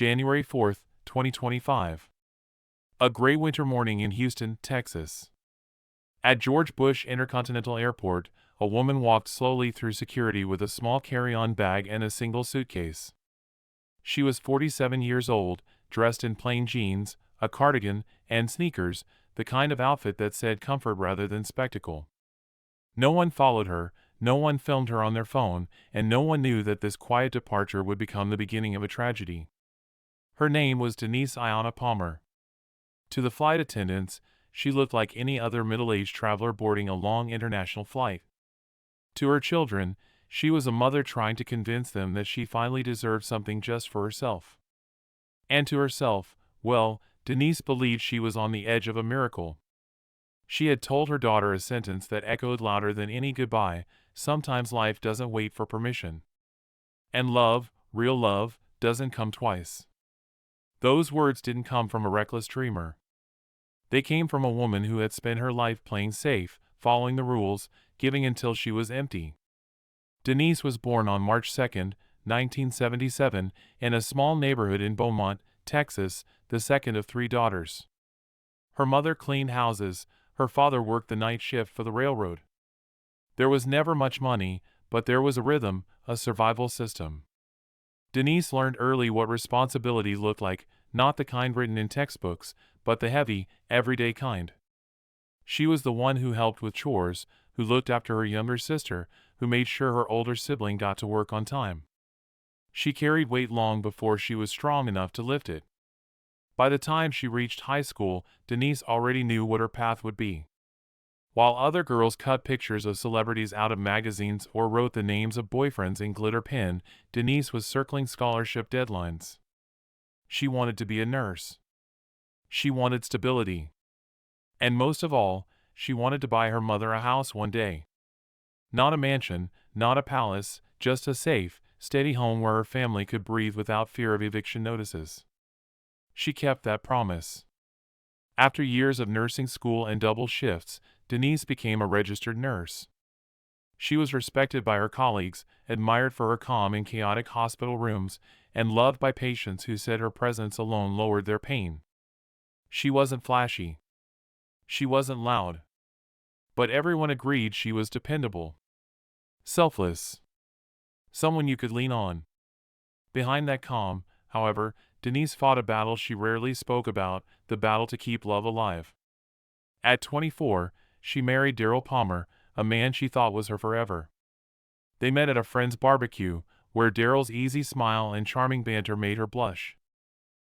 January 4, 2025. A gray winter morning in Houston, Texas. At George Bush Intercontinental Airport, a woman walked slowly through security with a small carry-on bag and a single suitcase. She was 47 years old, dressed in plain jeans, a cardigan, and sneakers, the kind of outfit that said comfort rather than spectacle. No one followed her, no one filmed her on their phone, and no one knew that this quiet departure would become the beginning of a tragedy. Her name was Denise Ayanna Palmer. To the flight attendants, she looked like any other middle-aged traveler boarding a long international flight. To her children, she was a mother trying to convince them that she finally deserved something just for herself. And to herself, well, Denise believed she was on the edge of a miracle. She had told her daughter a sentence that echoed louder than any goodbye: sometimes life doesn't wait for permission. And love, real love, doesn't come twice. Those words didn't come from a reckless dreamer. They came from a woman who had spent her life playing safe, following the rules, giving until she was empty. Denise was born on March 2, 1977, in a small neighborhood in Beaumont, Texas, the second of three daughters. Her mother cleaned houses, her father worked the night shift for the railroad. There was never much money, but there was a rhythm, a survival system. Denise learned early what responsibility looked like, not the kind written in textbooks, but the heavy, everyday kind. She was the one who helped with chores, who looked after her younger sister, who made sure her older sibling got to work on time. She carried weight long before she was strong enough to lift it. By the time she reached high school, Denise already knew what her path would be. While other girls cut pictures of celebrities out of magazines or wrote the names of boyfriends in glitter pen, Denise was circling scholarship deadlines. She wanted to be a nurse. She wanted stability. And most of all, she wanted to buy her mother a house one day. Not a mansion, not a palace, just a safe, steady home where her family could breathe without fear of eviction notices. She kept that promise. After years of nursing school and double shifts, Denise became a registered nurse. She was respected by her colleagues, admired for her calm in chaotic hospital rooms, and loved by patients who said her presence alone lowered their pain. She wasn't flashy. She wasn't loud. But everyone agreed she was dependable. Selfless. Someone you could lean on. Behind that calm, however, Denise fought a battle she rarely spoke about, the battle to keep love alive. At 24, she married Darryl Palmer, a man she thought was her forever. They met at a friend's barbecue, where Darryl's easy smile and charming banter made her blush.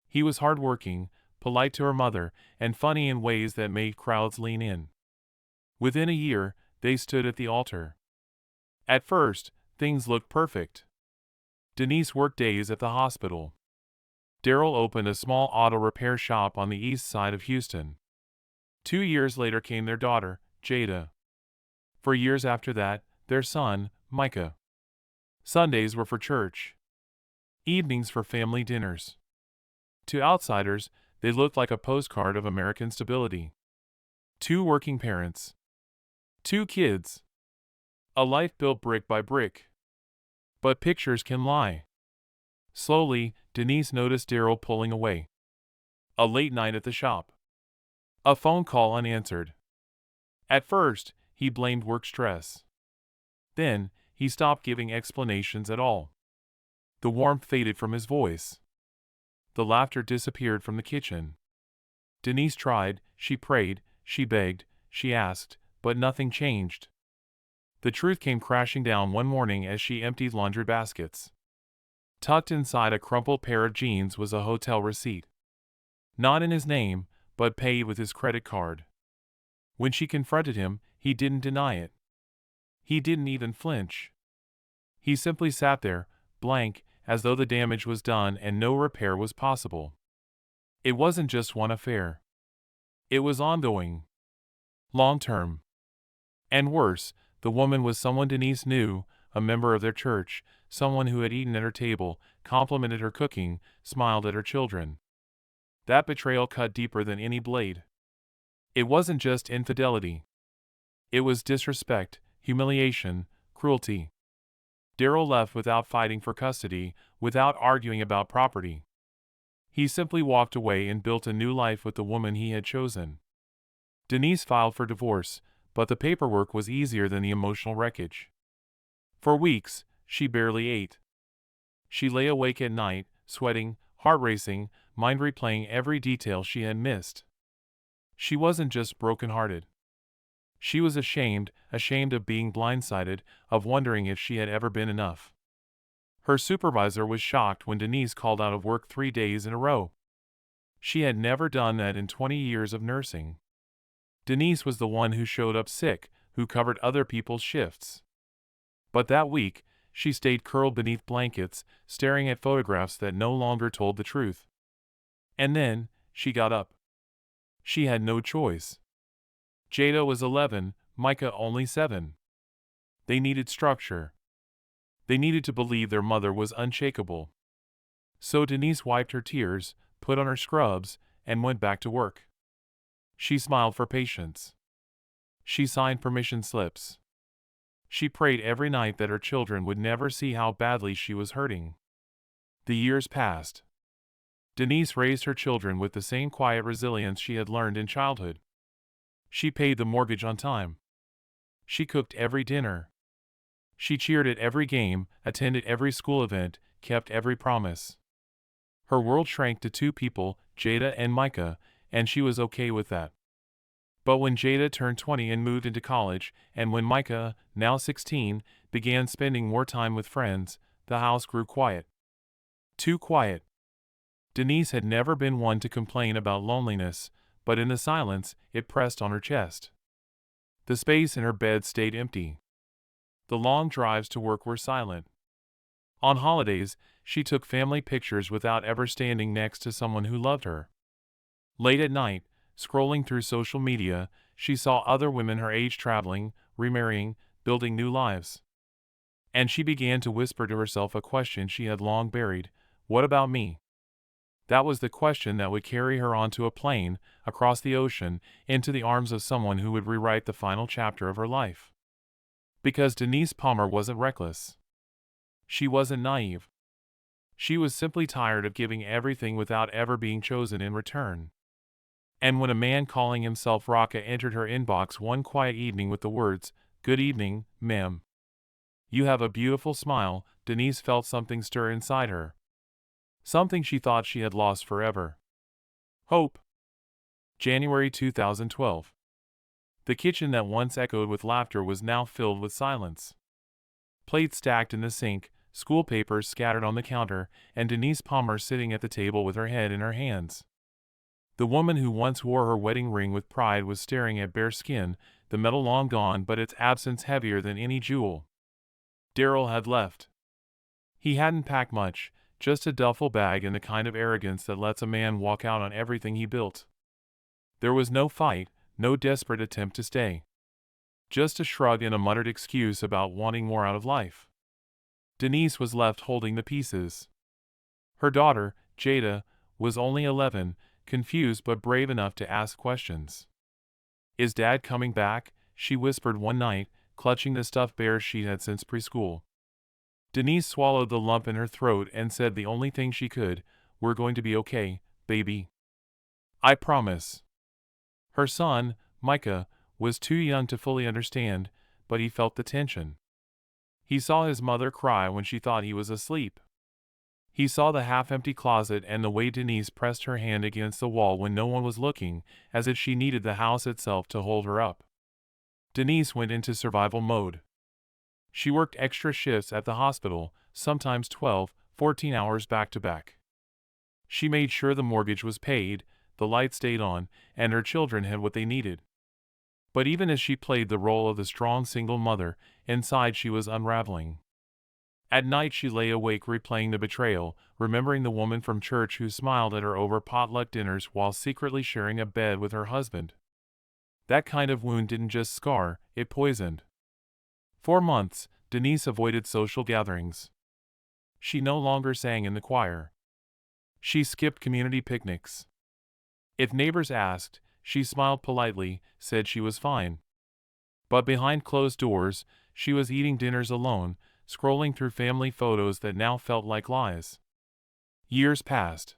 He was hardworking, polite to her mother, and funny in ways that made crowds lean in. Within a year, they stood at the altar. At first, things looked perfect. Denise worked days at the hospital. Darryl opened a small auto repair shop on the east side of Houston. 2 years later came their daughter, Jada. For years after that, their son, Micah. Sundays were for church. Evenings for family dinners. To outsiders, they looked like a postcard of American stability. 2 working parents. 2 kids. A life built brick by brick. But pictures can lie. Slowly, Denise noticed Darryl pulling away. A late night at the shop. A phone call unanswered. At first, he blamed work stress. Then, he stopped giving explanations at all. The warmth faded from his voice. The laughter disappeared from the kitchen. Denise tried, she prayed, she begged, she asked, but nothing changed. The truth came crashing down one morning as she emptied laundry baskets. Tucked inside a crumpled pair of jeans was a hotel receipt. Not in his name, but paid with his credit card. When she confronted him, he didn't deny it. He didn't even flinch. He simply sat there, blank, as though the damage was done and no repair was possible. It wasn't just one affair. It was ongoing. Long-term. And worse, the woman was someone Denise knew, a member of their church, someone who had eaten at her table, complimented her cooking, smiled at her children. That betrayal cut deeper than any blade. It wasn't just infidelity. It was disrespect, humiliation, cruelty. Darryl left without fighting for custody, without arguing about property. He simply walked away and built a new life with the woman he had chosen. Denise filed for divorce, but the paperwork was easier than the emotional wreckage. For weeks, she barely ate. She lay awake at night, sweating, heart racing, mind replaying every detail she had missed. She wasn't just broken-hearted. She was ashamed of being blindsided, of wondering if she had ever been enough. Her supervisor was shocked when Denise called out of work 3 days in a row. She had never done that in 20 years of nursing. Denise was the one who showed up sick, who covered other people's shifts. But that week, she stayed curled beneath blankets, staring at photographs that no longer told the truth. And then, she got up. She had no choice. Jada was 11, Micah only 7. They needed structure. They needed to believe their mother was unshakable. So Denise wiped her tears, put on her scrubs, and went back to work. She smiled for patience. She signed permission slips. She prayed every night that her children would never see how badly she was hurting. The years passed. Denise raised her children with the same quiet resilience she had learned in childhood. She paid the mortgage on time. She cooked every dinner. She cheered at every game, attended every school event, kept every promise. Her world shrank to 2 people, Jada and Micah, and she was okay with that. But when Jada turned 20 and moved into college, and when Micah, now 16, began spending more time with friends, the house grew quiet. Too quiet. Denise had never been one to complain about loneliness, but in the silence, it pressed on her chest. The space in her bed stayed empty. The long drives to work were silent. On holidays, she took family pictures without ever standing next to someone who loved her. Late at night, scrolling through social media, she saw other women her age traveling, remarrying, building new lives. And she began to whisper to herself a question she had long buried: what about me? That was the question that would carry her onto a plane, across the ocean, into the arms of someone who would rewrite the final chapter of her life. Because Denise Palmer wasn't reckless. She wasn't naive. She was simply tired of giving everything without ever being chosen in return. And when a man calling himself Rocca entered her inbox one quiet evening with the words, "Good evening, ma'am. You have a beautiful smile," Denise felt something stir inside her. Something she thought she had lost forever. Hope. January 2012. The kitchen that once echoed with laughter was now filled with silence. Plates stacked in the sink, school papers scattered on the counter, and Denise Palmer sitting at the table with her head in her hands. The woman who once wore her wedding ring with pride was staring at bare skin, the metal long gone but its absence heavier than any jewel. Daryl had left. He hadn't packed much, just a duffel bag and the kind of arrogance that lets a man walk out on everything he built. There was no fight, no desperate attempt to stay. Just a shrug and a muttered excuse about wanting more out of life. Denise was left holding the pieces. Her daughter, Jada, was only 11, confused but brave enough to ask questions. "Is Dad coming back?" she whispered one night, clutching the stuffed bear she had since preschool. Denise swallowed the lump in her throat and said the only thing she could, "We're going to be okay, baby. I promise." Her son, Micah, was too young to fully understand, but he felt the tension. He saw his mother cry when she thought he was asleep. He saw the half-empty closet and the way Denise pressed her hand against the wall when no one was looking, as if she needed the house itself to hold her up. Denise went into survival mode. She worked extra shifts at the hospital, sometimes 12, 14 hours back to back. She made sure the mortgage was paid, the lights stayed on, and her children had what they needed. But even as she played the role of the strong single mother, inside she was unraveling. At night she lay awake replaying the betrayal, remembering the woman from church who smiled at her over potluck dinners while secretly sharing a bed with her husband. That kind of wound didn't just scar, it poisoned. For months, Denise avoided social gatherings. She no longer sang in the choir. She skipped community picnics. If neighbors asked, she smiled politely, said she was fine. But behind closed doors, she was eating dinners alone, scrolling through family photos that now felt like lies. Years passed.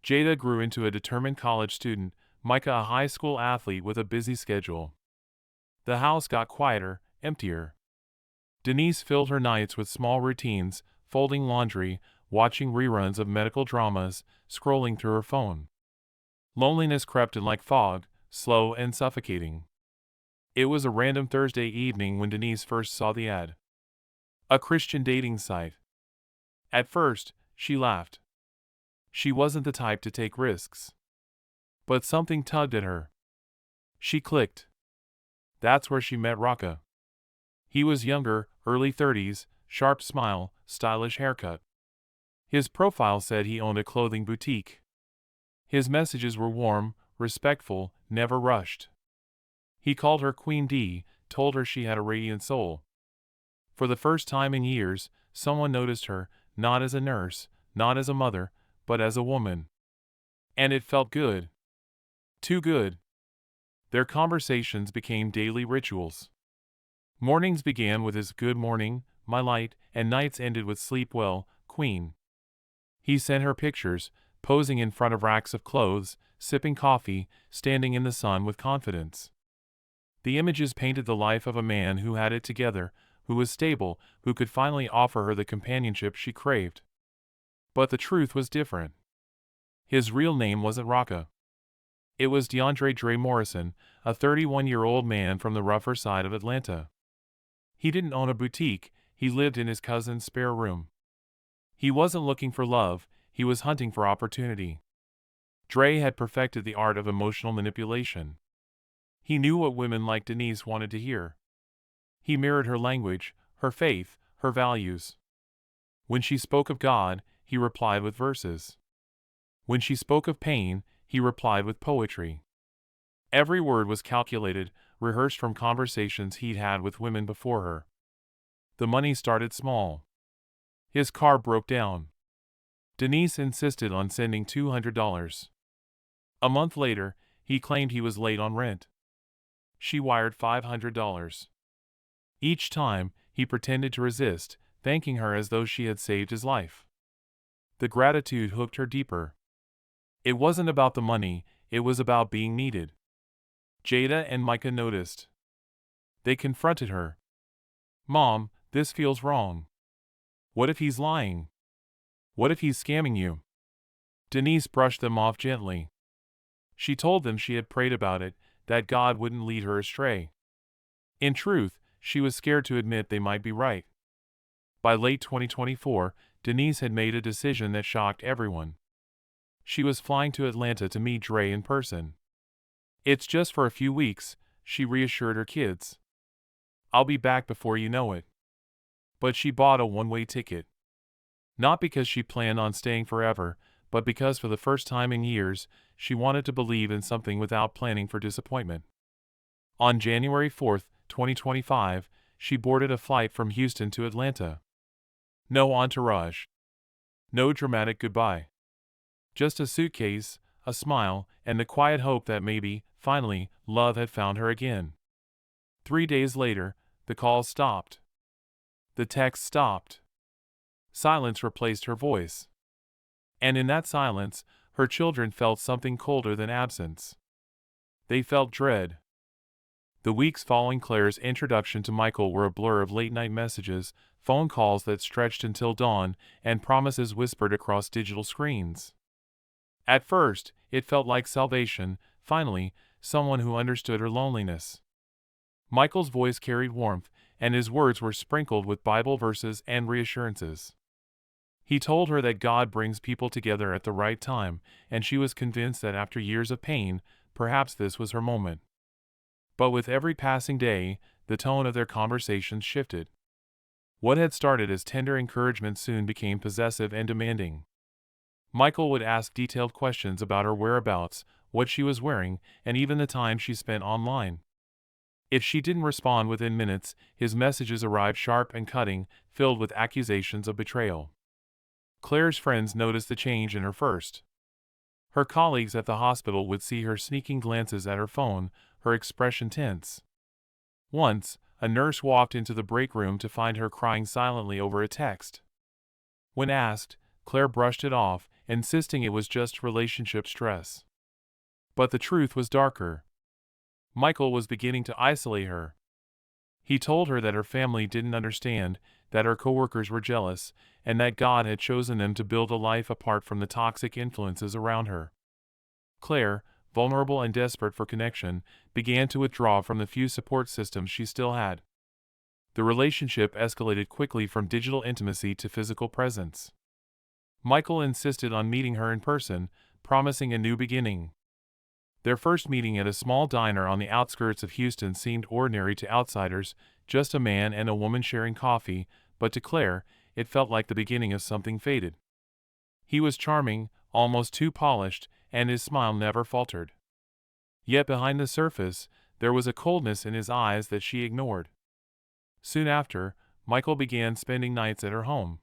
Jada grew into a determined college student, Micah a high school athlete with a busy schedule. The house got quieter, emptier. Denise filled her nights with small routines, folding laundry, watching reruns of medical dramas, scrolling through her phone. Loneliness crept in like fog, slow and suffocating. It was a random Thursday evening when Denise first saw the ad. A Christian dating site. At first, she laughed. She wasn't the type to take risks. But something tugged at her. She clicked. That's where she met Raka. He was younger, early 30s, sharp smile, stylish haircut. His profile said he owned a clothing boutique. His messages were warm, respectful, never rushed. He called her Queen D, told her she had a radiant soul. For the first time in years, someone noticed her, not as a nurse, not as a mother, but as a woman. And it felt good. Too good. Their conversations became daily rituals. Mornings began with his "Good morning, my light," and nights ended with "Sleep well, Queen." He sent her pictures, posing in front of racks of clothes, sipping coffee, standing in the sun with confidence. The images painted the life of a man who had it together, who was stable, who could finally offer her the companionship she craved. But the truth was different. His real name wasn't Raka. It was DeAndre Dre Morrison, a 31-year-old man from the rougher side of Atlanta. He didn't own a boutique, he lived in his cousin's spare room. He wasn't looking for love, he was hunting for opportunity. Dre had perfected the art of emotional manipulation. He knew what women like Denise wanted to hear. He mirrored her language, her faith, her values. When she spoke of God, he replied with verses. When she spoke of pain, he replied with poetry. Every word was calculated, rehearsed from conversations he'd had with women before her. The money started small. His car broke down. Denise insisted on sending $200. A month later, he claimed he was late on rent. She wired $500. Each time, he pretended to resist, thanking her as though she had saved his life. The gratitude hooked her deeper. It wasn't about the money, it was about being needed. Jada and Micah noticed. They confronted her. "Mom, this feels wrong. What if he's lying? What if he's scamming you?" Denise brushed them off gently. She told them she had prayed about it, that God wouldn't lead her astray. In truth, she was scared to admit they might be right. By late 2024, Denise had made a decision that shocked everyone. She was flying to Atlanta to meet Dre in person. "It's just for a few weeks," she reassured her kids. "I'll be back before you know it." But she bought a one-way ticket. Not because she planned on staying forever, but because for the first time in years, she wanted to believe in something without planning for disappointment. On January 4, 2025, she boarded a flight from Houston to Atlanta. No entourage. No dramatic goodbye. Just a suitcase, a smile, and the quiet hope that maybe, finally, love had found her again. 3 days later, the calls stopped. The texts stopped. Silence replaced her voice. And in that silence, her children felt something colder than absence. They felt dread. The weeks following Claire's introduction to Michael were a blur of late-night messages, phone calls that stretched until dawn, and promises whispered across digital screens. At first, it felt like salvation, finally, someone who understood her loneliness. Michael's voice carried warmth, and his words were sprinkled with Bible verses and reassurances. He told her that God brings people together at the right time, and she was convinced that after years of pain, perhaps this was her moment. But with every passing day, the tone of their conversations shifted. What had started as tender encouragement soon became possessive and demanding. Michael would ask detailed questions about her whereabouts, what she was wearing, and even the time she spent online. If she didn't respond within minutes, his messages arrived sharp and cutting, filled with accusations of betrayal. Claire's friends noticed the change in her first. Her colleagues at the hospital would see her sneaking glances at her phone, her expression tense. Once, a nurse walked into the break room to find her crying silently over a text. When asked, Claire brushed it off, insisting it was just relationship stress. But the truth was darker. Michael was beginning to isolate her. He told her that her family didn't understand, that her coworkers were jealous, and that God had chosen them to build a life apart from the toxic influences around her. Claire, vulnerable and desperate for connection, began to withdraw from the few support systems she still had. The relationship escalated quickly from digital intimacy to physical presence. Michael insisted on meeting her in person, promising a new beginning. Their first meeting at a small diner on the outskirts of Houston seemed ordinary to outsiders, just a man and a woman sharing coffee, but to Claire, it felt like the beginning of something fated. He was charming, almost too polished, and his smile never faltered. Yet behind the surface, there was a coldness in his eyes that she ignored. Soon after, Michael began spending nights at her home.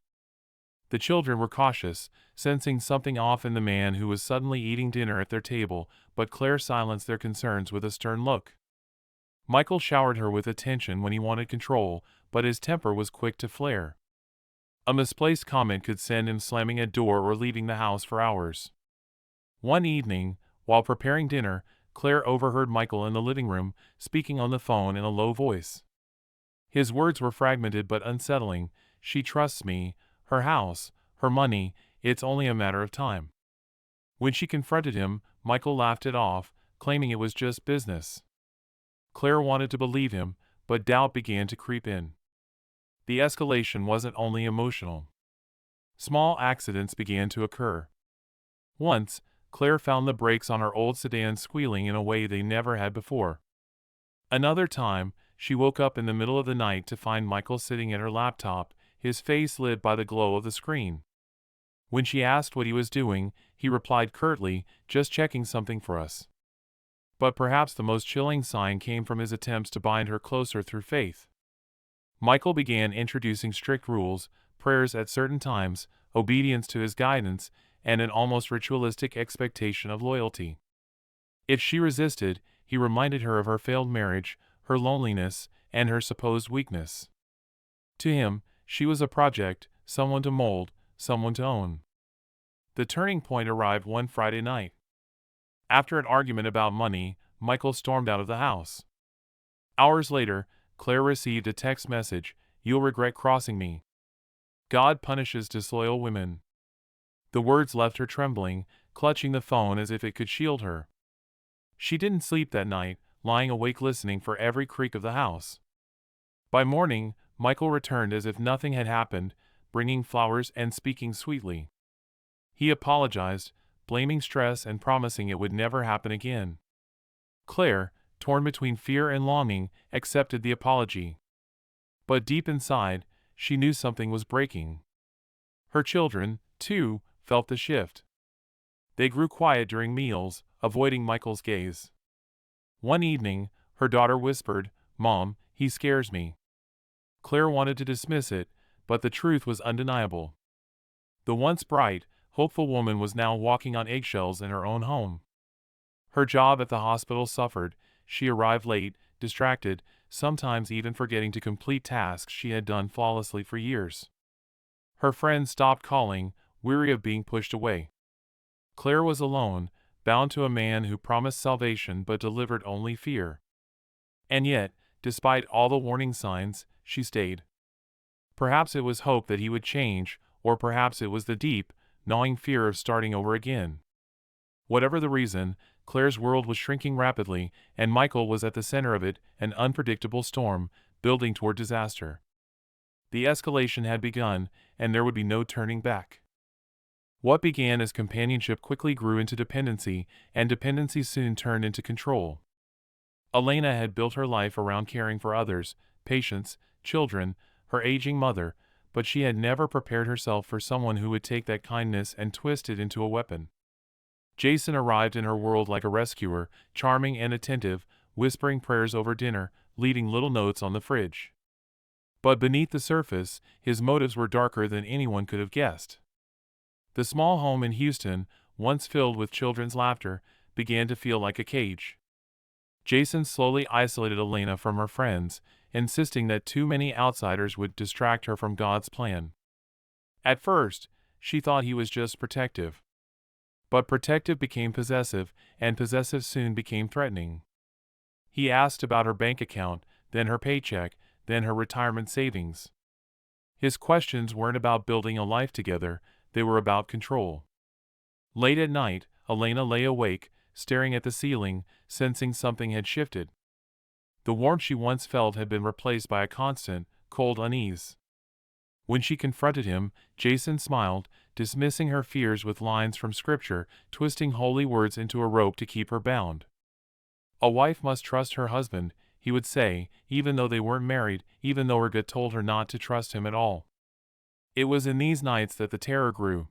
The children were cautious, sensing something off in the man who was suddenly eating dinner at their table, but Claire silenced their concerns with a stern look. Michael showered her with attention when he wanted control, but his temper was quick to flare. A misplaced comment could send him slamming a door or leaving the house for hours. One evening, while preparing dinner, Claire overheard Michael in the living room, speaking on the phone in a low voice. His words were fragmented but unsettling. "She trusts me, her house, her money, it's only a matter of time." When she confronted him, Michael laughed it off, claiming it was just business. Claire wanted to believe him, but doubt began to creep in. The escalation wasn't only emotional. Small accidents began to occur. Once, Claire found the brakes on her old sedan squealing in a way they never had before. Another time, she woke up in the middle of the night to find Michael sitting at her laptop, his face lit by the glow of the screen. When she asked what he was doing, he replied curtly, "Just checking something for us." But perhaps the most chilling sign came from his attempts to bind her closer through faith. Michael began introducing strict rules, prayers at certain times, obedience to his guidance, and an almost ritualistic expectation of loyalty. If she resisted, he reminded her of her failed marriage, her loneliness, and her supposed weakness. To him, she was a project, someone to mold, someone to own. The turning point arrived one Friday night. After an argument about money, Michael stormed out of the house. Hours later, Claire received a text message, "You'll regret crossing me. God punishes disloyal women." The words left her trembling, clutching the phone as if it could shield her. She didn't sleep that night, lying awake listening for every creak of the house. By morning, Michael returned as if nothing had happened, bringing flowers and speaking sweetly. He apologized, blaming stress and promising it would never happen again. Claire, torn between fear and longing, accepted the apology. But deep inside, she knew something was breaking. Her children, too, felt the shift. They grew quiet during meals, avoiding Michael's gaze. One evening, her daughter whispered, "Mom, he scares me." Claire wanted to dismiss it, but the truth was undeniable. The once bright, hopeful woman was now walking on eggshells in her own home. Her job at the hospital suffered. She arrived late, distracted, sometimes even forgetting to complete tasks she had done flawlessly for years. Her friends stopped calling, weary of being pushed away. Claire was alone, bound to a man who promised salvation but delivered only fear. And yet, despite all the warning signs, she stayed. Perhaps it was hope that he would change, or perhaps it was the deep, gnawing fear of starting over again. Whatever the reason, Claire's world was shrinking rapidly, and Michael was at the center of it, an unpredictable storm, building toward disaster. The escalation had begun, and there would be no turning back. What began as companionship quickly grew into dependency, and dependency soon turned into control. Elena had built her life around caring for others, patients, children, her aging mother, but she had never prepared herself for someone who would take that kindness and twist it into a weapon. Jason arrived in her world like a rescuer, charming and attentive, whispering prayers over dinner, leaving little notes on the fridge. But beneath the surface, his motives were darker than anyone could have guessed. The small home in Houston, once filled with children's laughter, began to feel like a cage. Jason slowly isolated Elena from her friends, insisting that too many outsiders would distract her from God's plan. At first, she thought he was just protective. But protective became possessive, and possessive soon became threatening. He asked about her bank account, then her paycheck, then her retirement savings. His questions weren't about building a life together, they were about control. Late at night, Elena lay awake, staring at the ceiling, sensing something had shifted. The warmth she once felt had been replaced by a constant, cold unease. When she confronted him, Jason smiled, dismissing her fears with lines from scripture, twisting holy words into a rope to keep her bound. A wife must trust her husband, he would say, even though they weren't married, even though her gut told her not to trust him at all. It was in these nights that the terror grew.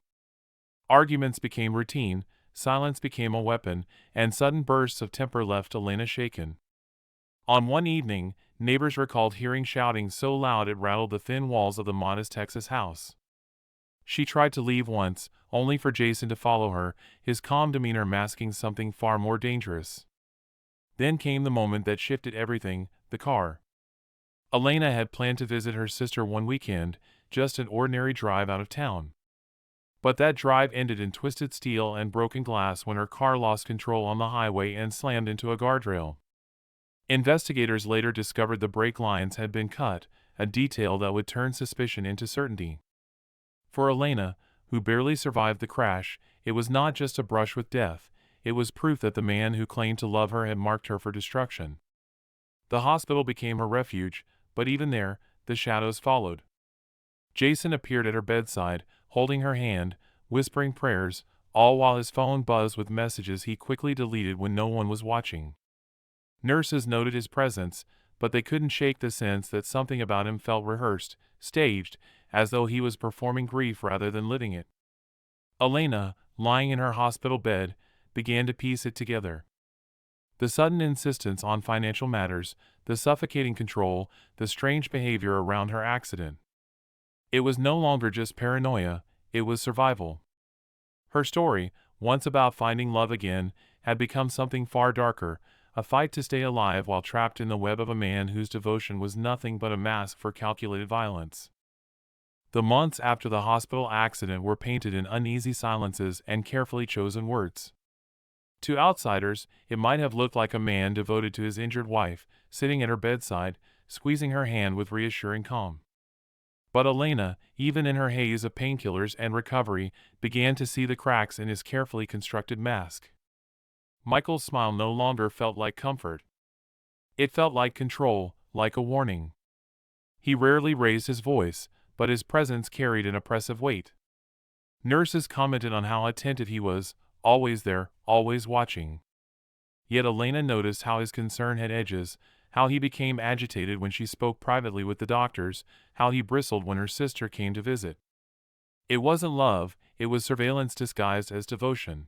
Arguments became routine, silence became a weapon, and sudden bursts of temper left Elena shaken. On one evening, neighbors recalled hearing shouting so loud it rattled the thin walls of the modest Texas house. She tried to leave once, only for Jason to follow her, his calm demeanor masking something far more dangerous. Then came the moment that shifted everything, the car. Elena had planned to visit her sister one weekend, just an ordinary drive out of town. But that drive ended in twisted steel and broken glass when her car lost control on the highway and slammed into a guardrail. Investigators later discovered the brake lines had been cut, a detail that would turn suspicion into certainty. For Elena, who barely survived the crash, it was not just a brush with death, it was proof that the man who claimed to love her had marked her for destruction. The hospital became her refuge, but even there, the shadows followed. Jason appeared at her bedside, holding her hand, whispering prayers, all while his phone buzzed with messages he quickly deleted when no one was watching. Nurses noted his presence, but they couldn't shake the sense that something about him felt rehearsed, staged, as though he was performing grief rather than living it. Elena, lying in her hospital bed, began to piece it together. The sudden insistence on financial matters, the suffocating control, the strange behavior around her accident. It was no longer just paranoia, it was survival. Her story, once about finding love again, had become something far darker, a fight to stay alive while trapped in the web of a man whose devotion was nothing but a mask for calculated violence. The months after the hospital accident were painted in uneasy silences and carefully chosen words. To outsiders, it might have looked like a man devoted to his injured wife, sitting at her bedside, squeezing her hand with reassuring calm. But Elena, even in her haze of painkillers and recovery, began to see the cracks in his carefully constructed mask. Michael's smile no longer felt like comfort. It felt like control, like a warning. He rarely raised his voice, but his presence carried an oppressive weight. Nurses commented on how attentive he was, always there, always watching. Yet Elena noticed how his concern had edges, how he became agitated when she spoke privately with the doctors, how he bristled when her sister came to visit. It wasn't love, it was surveillance disguised as devotion.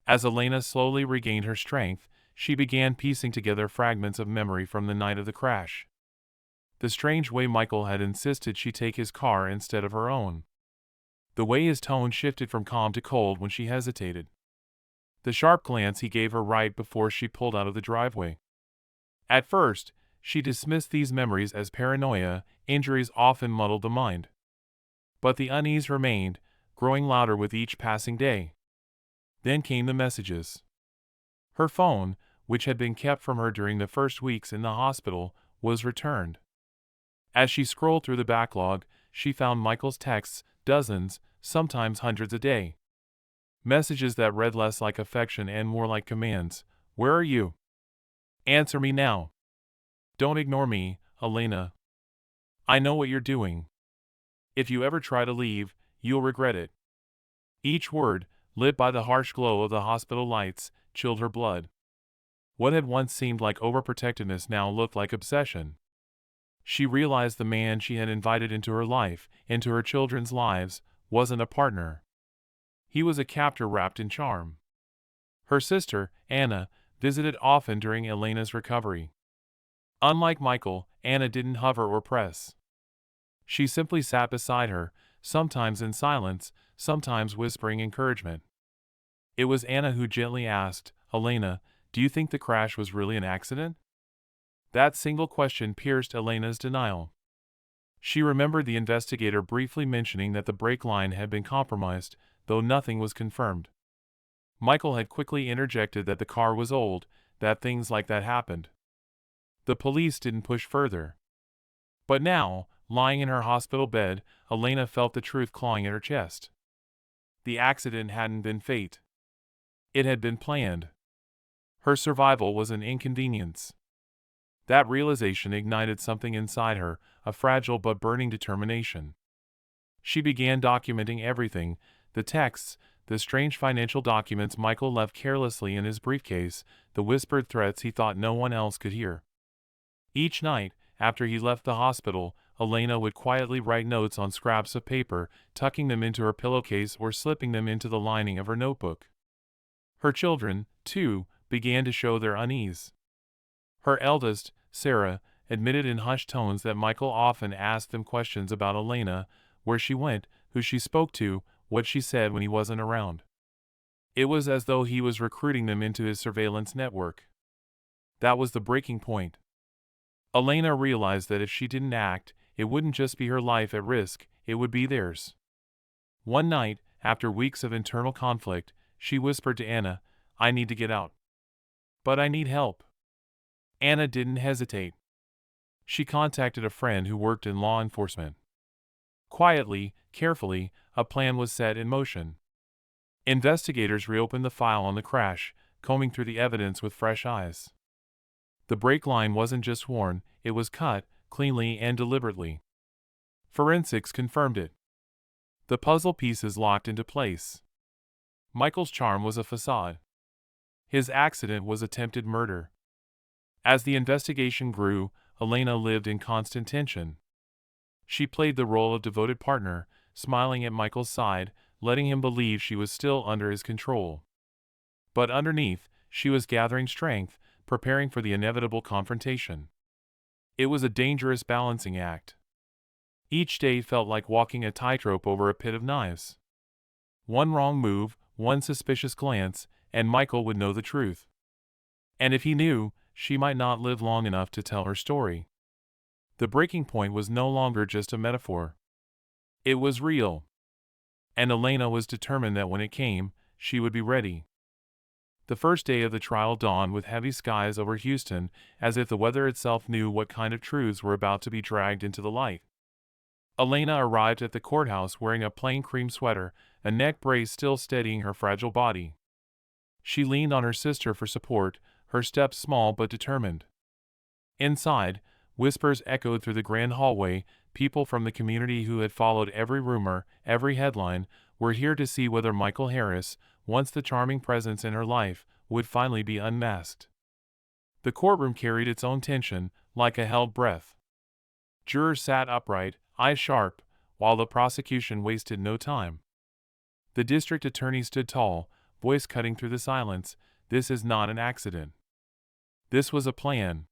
As Elena slowly regained her strength, she began piecing together fragments of memory from the night of the crash. The strange way Michael had insisted she take his car instead of her own. The way his tone shifted from calm to cold when she hesitated. The sharp glance he gave her right before she pulled out of the driveway. At first, she dismissed these memories as paranoia, injuries often muddled the mind. But the unease remained, growing louder with each passing day. Then came the messages. Her phone, which had been kept from her during the first weeks in the hospital, was returned. As she scrolled through the backlog, she found Michael's texts, dozens, sometimes hundreds a day. Messages that read less like affection and more like commands. Where are you? Answer me now. Don't ignore me, Elena. I know what you're doing. If you ever try to leave, you'll regret it. Each word, lit by the harsh glow of the hospital lights, chilled her blood. What had once seemed like overprotectiveness now looked like obsession. She realized the man she had invited into her life, into her children's lives, wasn't a partner. He was a captor wrapped in charm. Her sister, Anna, visited often during Elena's recovery. Unlike Michael, Anna didn't hover or press. She simply sat beside her, sometimes in silence, sometimes whispering encouragement. It was Anna who gently asked, Elena, do you think the crash was really an accident? That single question pierced Elena's denial. She remembered the investigator briefly mentioning that the brake line had been compromised, though nothing was confirmed. Michael had quickly interjected that the car was old, that things like that happened. The police didn't push further. But now, lying in her hospital bed, Elena felt the truth clawing at her chest. The accident hadn't been fate. It had been planned. Her survival was an inconvenience. That realization ignited something inside her, a fragile but burning determination. She began documenting everything, the texts, the strange financial documents Michael left carelessly in his briefcase, the whispered threats he thought no one else could hear. Each night, after he left the hospital, Elena would quietly write notes on scraps of paper, tucking them into her pillowcase or slipping them into the lining of her notebook. Her children, too, began to show their unease. Her eldest, Sarah, admitted in hushed tones that Michael often asked them questions about Elena, where she went, who she spoke to, what she said when he wasn't around. It was as though he was recruiting them into his surveillance network. That was the breaking point. Elena realized that if she didn't act, it wouldn't just be her life at risk, it would be theirs. One night, after weeks of internal conflict, she whispered to Anna, "I need to get out. But I need help." Anna didn't hesitate. She contacted a friend who worked in law enforcement. Quietly, carefully, a plan was set in motion. Investigators reopened the file on the crash, combing through the evidence with fresh eyes. The brake line wasn't just worn, it was cut, cleanly and deliberately. Forensics confirmed it. The puzzle pieces locked into place. Michael's charm was a facade. His accident was attempted murder. As the investigation grew, Elena lived in constant tension. She played the role of devoted partner, smiling at Michael's side, letting him believe she was still under his control. But underneath, she was gathering strength, preparing for the inevitable confrontation. It was a dangerous balancing act. Each day felt like walking a tightrope over a pit of knives. One wrong move, one suspicious glance, and Michael would know the truth. And if he knew, she might not live long enough to tell her story. The breaking point was no longer just a metaphor. It was real. And Elena was determined that when it came, she would be ready. The first day of the trial dawned with heavy skies over Houston, as if the weather itself knew what kind of truths were about to be dragged into the light. Elena arrived at the courthouse wearing a plain cream sweater, a neck brace still steadying her fragile body. She leaned on her sister for support, her steps small but determined. Inside, whispers echoed through the grand hallway. People from the community who had followed every rumor, every headline, were here to see whether Michael Harris, once the charming presence in her life, would finally be unmasked. The courtroom carried its own tension, like a held breath. Jurors sat upright, eyes sharp, while the prosecution wasted no time. The district attorney stood tall, voice cutting through the silence. "This is not an accident. This was a plan."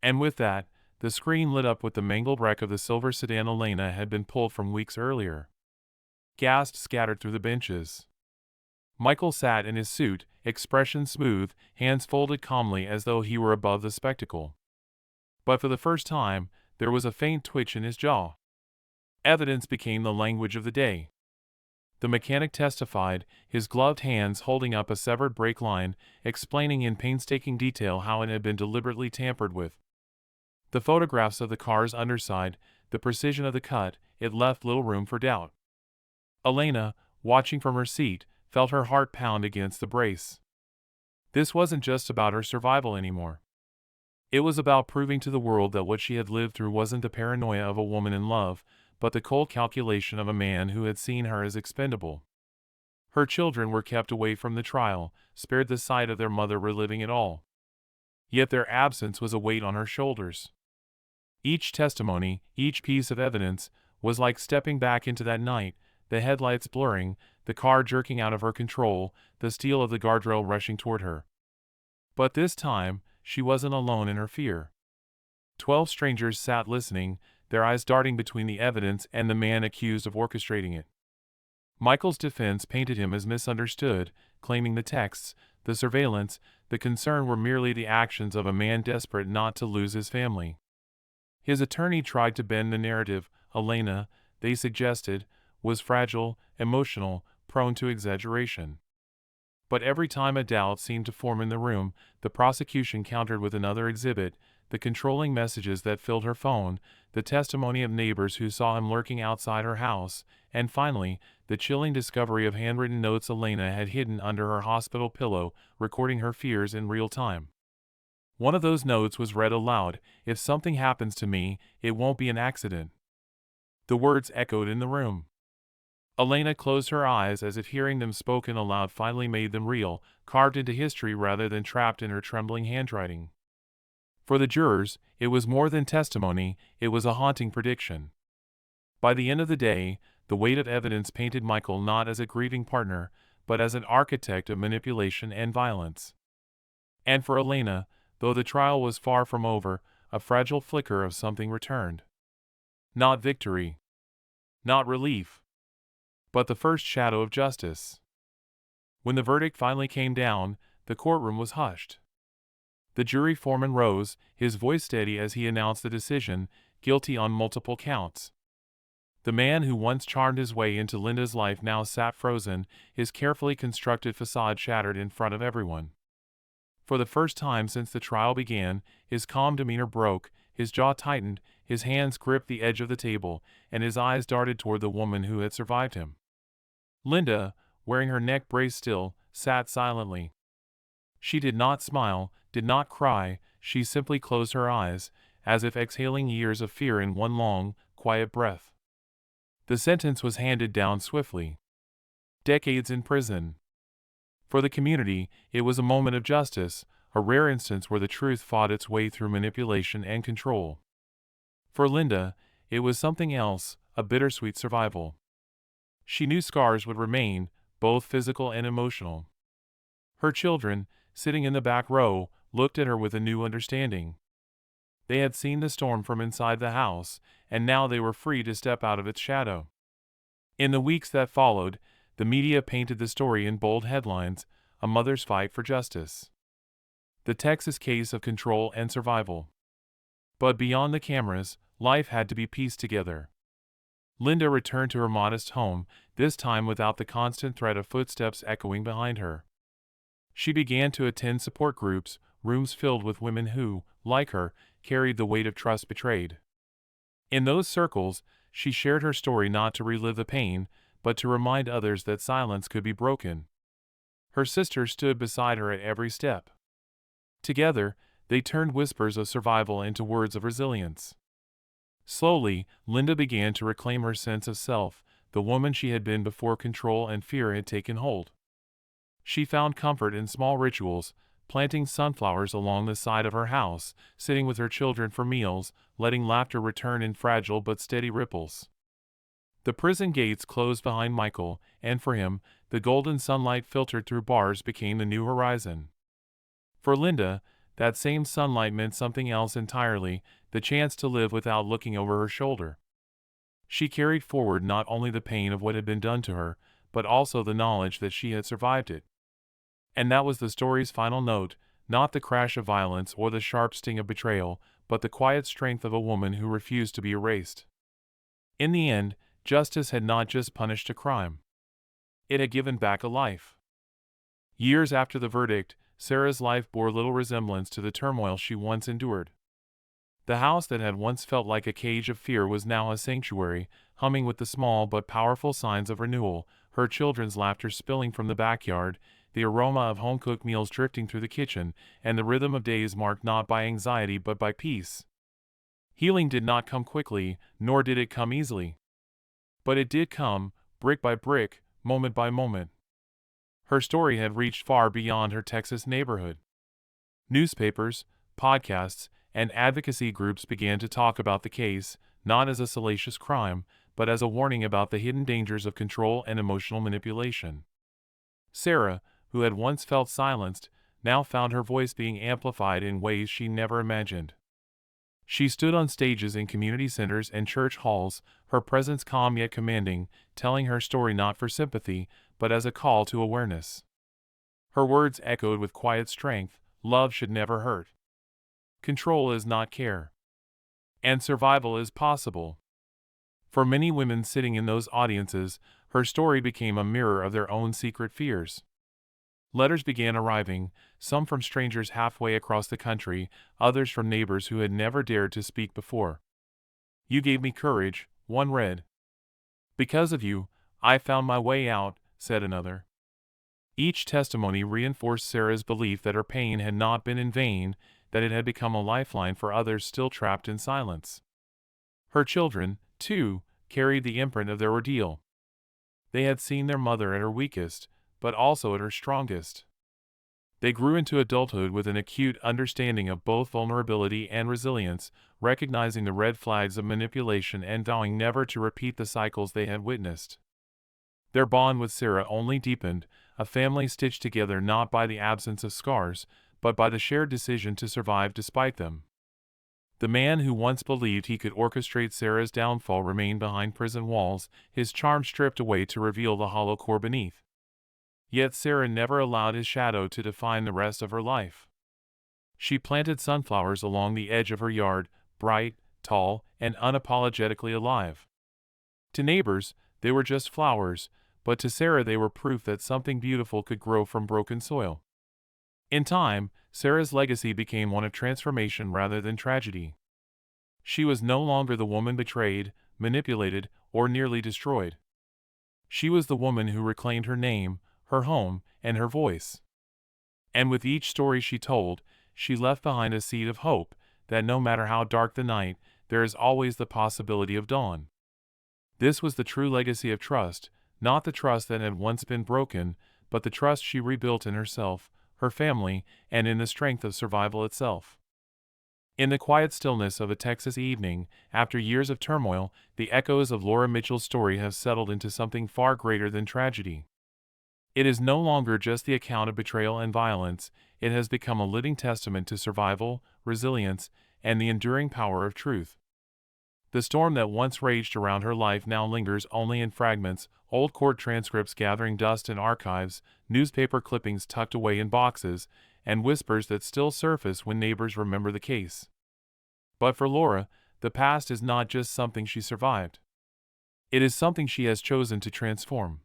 And with that, the screen lit up with the mangled wreck of the silver sedan Elena had been pulled from weeks earlier. Gasps scattered through the benches. Michael sat in his suit, expression smooth, hands folded calmly as though he were above the spectacle. But for the first time, there was a faint twitch in his jaw. Evidence became the language of the day. The mechanic testified, his gloved hands holding up a severed brake line, explaining in painstaking detail how it had been deliberately tampered with. The photographs of the car's underside, the precision of the cut, it left little room for doubt. Elena, watching from her seat, felt her heart pound against the brace. This wasn't just about her survival anymore. It was about proving to the world that what she had lived through wasn't the paranoia of a woman in love, but the cold calculation of a man who had seen her as expendable. Her children were kept away from the trial, spared the sight of their mother reliving it all. Yet their absence was a weight on her shoulders. Each testimony, each piece of evidence, was like stepping back into that night, the headlights blurring, the car jerking out of her control, the steel of the guardrail rushing toward her. But this time, she wasn't alone in her fear. 12 strangers sat listening, their eyes darting between the evidence and the man accused of orchestrating it. Michael's defense painted him as misunderstood, claiming the texts, the surveillance, the concern were merely the actions of a man desperate not to lose his family. His attorney tried to bend the narrative. Elena, they suggested, was fragile, emotional, prone to exaggeration. But every time a doubt seemed to form in the room, the prosecution countered with another exhibit: the controlling messages that filled her phone, the testimony of neighbors who saw him lurking outside her house, and finally, the chilling discovery of handwritten notes Elena had hidden under her hospital pillow, recording her fears in real time. One of those notes was read aloud: "If something happens to me, it won't be an accident." The words echoed in the room. Elena closed her eyes as if hearing them spoken aloud finally made them real, carved into history rather than trapped in her trembling handwriting. For the jurors, it was more than testimony, it was a haunting prediction. By the end of the day, the weight of evidence painted Michael not as a grieving partner, but as an architect of manipulation and violence. And for Elena, though the trial was far from over, a fragile flicker of something returned. Not victory. Not relief. But the first shadow of justice. When the verdict finally came down, the courtroom was hushed. The jury foreman rose, his voice steady as he announced the decision: guilty on multiple counts. The man who once charmed his way into Linda's life now sat frozen, his carefully constructed facade shattered in front of everyone. For the first time since the trial began, his calm demeanor broke, his jaw tightened, his hands gripped the edge of the table, and his eyes darted toward the woman who had survived him. Linda, wearing her neck brace still, sat silently. She did not smile, did not cry, she simply closed her eyes, as if exhaling years of fear in one long, quiet breath. The sentence was handed down swiftly. Decades in prison. For the community, it was a moment of justice, a rare instance where the truth fought its way through manipulation and control. For Linda, it was something else, a bittersweet survival. She knew scars would remain, both physical and emotional. Her children, sitting in the back row, looked at her with a new understanding. They had seen the storm from inside the house, and now they were free to step out of its shadow. In the weeks that followed, the media painted the story in bold headlines: a mother's fight for justice. The Texas case of control and survival. But beyond the cameras, life had to be pieced together. Linda returned to her modest home, this time without the constant threat of footsteps echoing behind her. She began to attend support groups, rooms filled with women who, like her, carried the weight of trust betrayed. In those circles, she shared her story not to relive the pain, but to remind others that silence could be broken. Her sister stood beside her at every step. Together, they turned whispers of survival into words of resilience. Slowly, Linda began to reclaim her sense of self, the woman she had been before control and fear had taken hold. She found comfort in small rituals: planting sunflowers along the side of her house, sitting with her children for meals, letting laughter return in fragile but steady ripples. The prison gates closed behind Michael, and for him, the golden sunlight filtered through bars became the new horizon. For Linda, that same sunlight meant something else entirely: the chance to live without looking over her shoulder. She carried forward not only the pain of what had been done to her, but also the knowledge that she had survived it. And that was the story's final note: not the crash of violence or the sharp sting of betrayal, but the quiet strength of a woman who refused to be erased. In the end, justice had not just punished a crime. It had given back a life. Years after the verdict, Sarah's life bore little resemblance to the turmoil she once endured. The house that had once felt like a cage of fear was now a sanctuary, humming with the small but powerful signs of renewal: her children's laughter spilling from the backyard, the aroma of home-cooked meals drifting through the kitchen, and the rhythm of days marked not by anxiety but by peace. Healing did not come quickly, nor did it come easily. But it did come, brick by brick, moment by moment. Her story had reached far beyond her Texas neighborhood. Newspapers, podcasts, and advocacy groups began to talk about the case, not as a salacious crime, but as a warning about the hidden dangers of control and emotional manipulation. Sarah, who had once felt silenced, now found her voice being amplified in ways she never imagined. She stood on stages in community centers and church halls, her presence calm yet commanding, telling her story not for sympathy, but as a call to awareness. Her words echoed with quiet strength: love should never hurt. Control is not care. And survival is possible. For many women sitting in those audiences, her story became a mirror of their own secret fears. Letters began arriving, some from strangers halfway across the country, others from neighbors who had never dared to speak before. "You gave me courage," one read. "Because of you, I found my way out," said another. Each testimony reinforced Sarah's belief that her pain had not been in vain, that it had become a lifeline for others still trapped in silence. Her children, too, carried the imprint of their ordeal. They had seen their mother at her weakest, but also at her strongest. They grew into adulthood with an acute understanding of both vulnerability and resilience, recognizing the red flags of manipulation and vowing never to repeat the cycles they had witnessed. Their bond with Sarah only deepened, a family stitched together not by the absence of scars, but by the shared decision to survive despite them. The man who once believed he could orchestrate Sarah's downfall remained behind prison walls, his charm stripped away to reveal the hollow core beneath. Yet Sarah never allowed his shadow to define the rest of her life. She planted sunflowers along the edge of her yard, bright, tall, and unapologetically alive. To neighbors, they were just flowers, but to Sarah they were proof that something beautiful could grow from broken soil. In time, Sarah's legacy became one of transformation rather than tragedy. She was no longer the woman betrayed, manipulated, or nearly destroyed. She was the woman who reclaimed her name, her home, and her voice. And with each story she told, she left behind a seed of hope, that no matter how dark the night, there is always the possibility of dawn. This was the true legacy of trust, not the trust that had once been broken, but the trust she rebuilt in herself, her family, and in the strength of survival itself. In the quiet stillness of a Texas evening, after years of turmoil, the echoes of Laura Mitchell's story have settled into something far greater than tragedy. It is no longer just the account of betrayal and violence, it has become a living testament to survival, resilience, and the enduring power of truth. The storm that once raged around her life now lingers only in fragments, old court transcripts gathering dust in archives, newspaper clippings tucked away in boxes, and whispers that still surface when neighbors remember the case. But for Laura, the past is not just something she survived. It is something she has chosen to transform.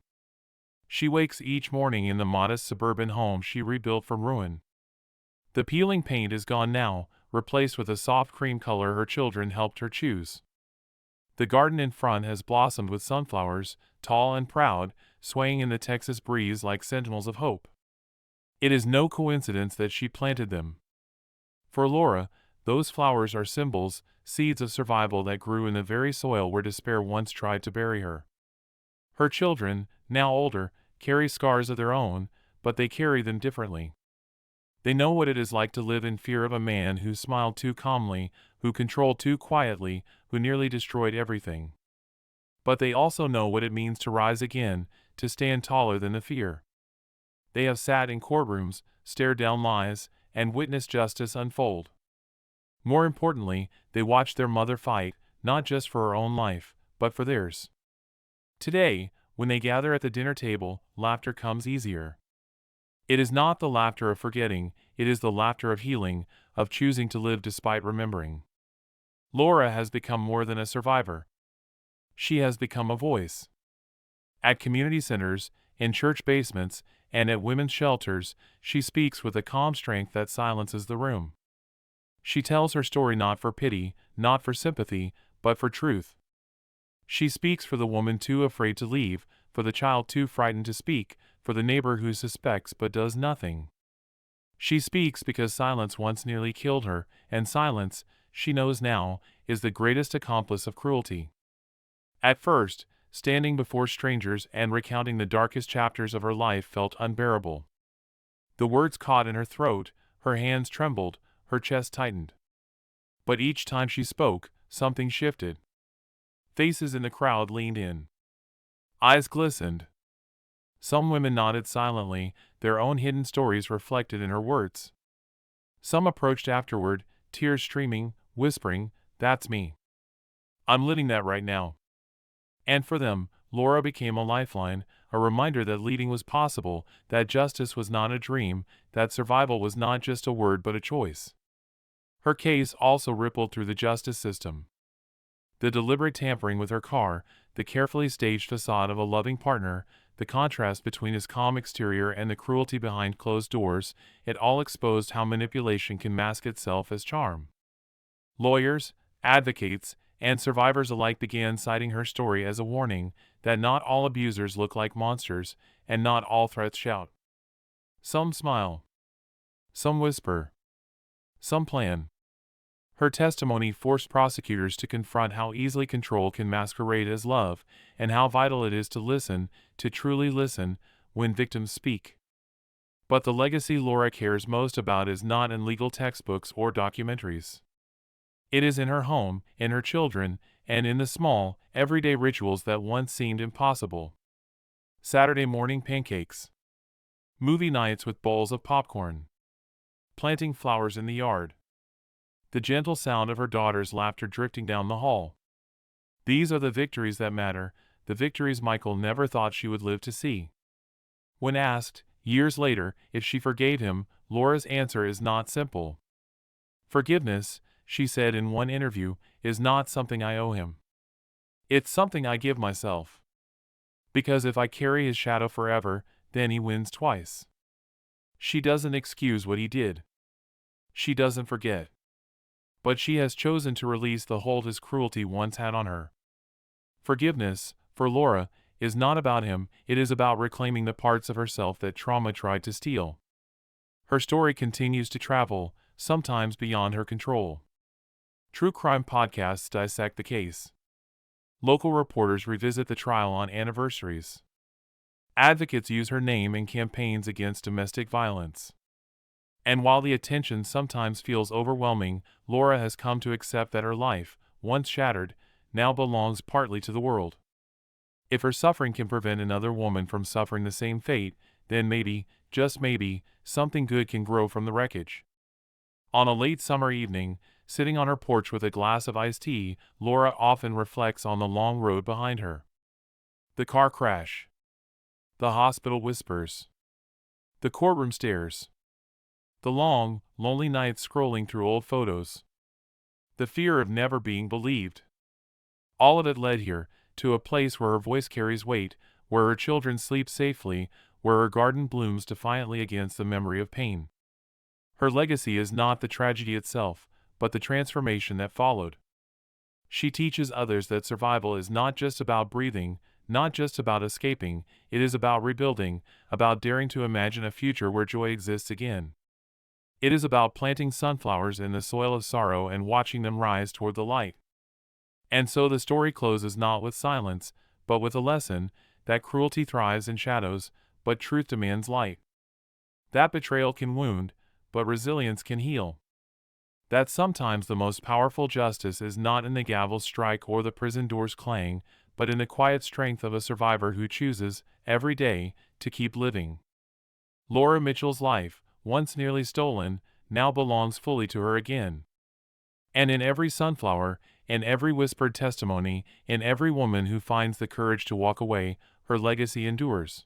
She wakes each morning in the modest suburban home she rebuilt from ruin. The peeling paint is gone now, replaced with a soft cream color her children helped her choose. The garden in front has blossomed with sunflowers, tall and proud, swaying in the Texas breeze like sentinels of hope. It is no coincidence that she planted them. For Laura, those flowers are symbols, seeds of survival that grew in the very soil where despair once tried to bury her. Her children, now older, carry scars of their own, but they carry them differently. They know what it is like to live in fear of a man who smiled too calmly, who controlled too quietly, who nearly destroyed everything. But they also know what it means to rise again, to stand taller than the fear. They have sat in courtrooms, stared down lies, and witnessed justice unfold. More importantly, they watched their mother fight, not just for her own life, but for theirs. Today, when they gather at the dinner table, laughter comes easier. It is not the laughter of forgetting, it is the laughter of healing, of choosing to live despite remembering. Laura has become more than a survivor. She has become a voice. At community centers, in church basements, and at women's shelters, she speaks with a calm strength that silences the room. She tells her story not for pity, not for sympathy, but for truth. She speaks for the woman too afraid to leave, for the child too frightened to speak, for the neighbor who suspects but does nothing. She speaks because silence once nearly killed her, and silence, she knows now, is the greatest accomplice of cruelty. At first, standing before strangers and recounting the darkest chapters of her life felt unbearable. The words caught in her throat, her hands trembled, her chest tightened. But each time she spoke, something shifted. Faces in the crowd leaned in. Eyes glistened. Some women nodded silently, their own hidden stories reflected in her words. Some approached afterward, tears streaming, whispering, "That's me. I'm living that right now." And for them, Laura became a lifeline, a reminder that leading was possible, that justice was not a dream, that survival was not just a word but a choice. Her case also rippled through the justice system. The deliberate tampering with her car, the carefully staged facade of a loving partner, the contrast between his calm exterior and the cruelty behind closed doors, it all exposed how manipulation can mask itself as charm. Lawyers, advocates, and survivors alike began citing her story as a warning that not all abusers look like monsters, and not all threats shout. Some smile. Some whisper. Some plan. Her testimony forced prosecutors to confront how easily control can masquerade as love, and how vital it is to listen, to truly listen, when victims speak. But the legacy Laura cares most about is not in legal textbooks or documentaries. It is in her home, in her children, and in the small, everyday rituals that once seemed impossible. Saturday morning pancakes. Movie nights with bowls of popcorn. Planting flowers in the yard. The gentle sound of her daughter's laughter drifting down the hall. These are the victories that matter, the victories Michael never thought she would live to see. When asked, years later, if she forgave him, Laura's answer is not simple. Forgiveness, she said in one interview, is not something I owe him. It's something I give myself. Because if I carry his shadow forever, then he wins twice. She doesn't excuse what he did. She doesn't forget. But she has chosen to release the hold his cruelty once had on her. Forgiveness, for Laura, is not about him, it is about reclaiming the parts of herself that trauma tried to steal. Her story continues to travel, sometimes beyond her control. True crime podcasts dissect the case. Local reporters revisit the trial on anniversaries. Advocates use her name in campaigns against domestic violence. And while the attention sometimes feels overwhelming, Laura has come to accept that her life, once shattered, now belongs partly to the world. If her suffering can prevent another woman from suffering the same fate, then maybe, just maybe, something good can grow from the wreckage. On a late summer evening, sitting on her porch with a glass of iced tea, Laura often reflects on the long road behind her. The car crash. The hospital whispers. The courtroom stairs. The long, lonely nights scrolling through old photos. The fear of never being believed. All of it led here, to a place where her voice carries weight, where her children sleep safely, where her garden blooms defiantly against the memory of pain. Her legacy is not the tragedy itself, but the transformation that followed. She teaches others that survival is not just about breathing, not just about escaping, it is about rebuilding, about daring to imagine a future where joy exists again. It is about planting sunflowers in the soil of sorrow and watching them rise toward the light. And so the story closes not with silence, but with a lesson, that cruelty thrives in shadows, but truth demands light. That betrayal can wound, but resilience can heal. That sometimes the most powerful justice is not in the gavel's strike or the prison door's clang, but in the quiet strength of a survivor who chooses, every day, to keep living. Laura Mitchell's life, once nearly stolen, now belongs fully to her again. And in every sunflower, in every whispered testimony, in every woman who finds the courage to walk away, her legacy endures.